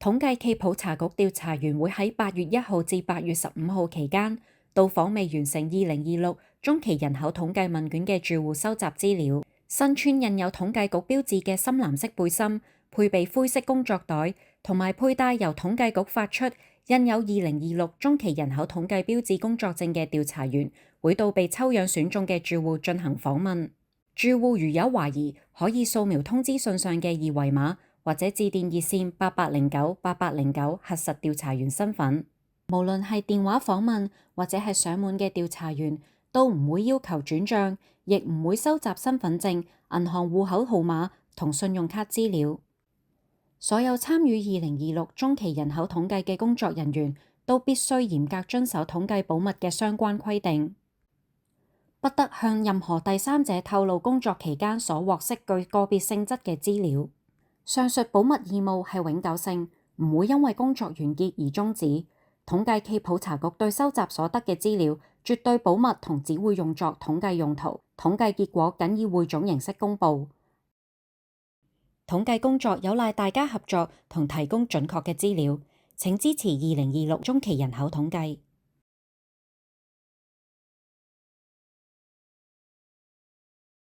統計暨普查局調查員會喺8月1號至8月15號期間到訪未完成2026中期人口統計問卷嘅住戶收集資料。身穿印有統計局標誌嘅深藍色背心，配備灰色工作袋，同埋佩戴由統計局發出印有2026中期人口統計標誌工作證嘅調查員，會到被抽樣選中嘅住戶進行訪問。住戶如有懷疑，可以掃描通知信上嘅二維碼，或者致電熱線88098809核實調查員身份。無論係電話訪問或者係上門嘅調查員，都唔會要求轉賬，亦唔會收集身份證、銀行戶口號碼同信用卡資料。所有參與2026中期人口統計嘅工作人員都必須嚴格遵守統計保密嘅相關規定，不得向任何第三者透露工作期間所獲悉具個別性質嘅資料。上述保密義務係永久性，唔會因為工作完結而終止。統計暨普查局對收集所得嘅資料絕對保密，同只會用作統計用途。統計結果僅以匯總形式公佈。統計工作有賴大家合作同提供準確嘅資料。請支持2026中期人口統計。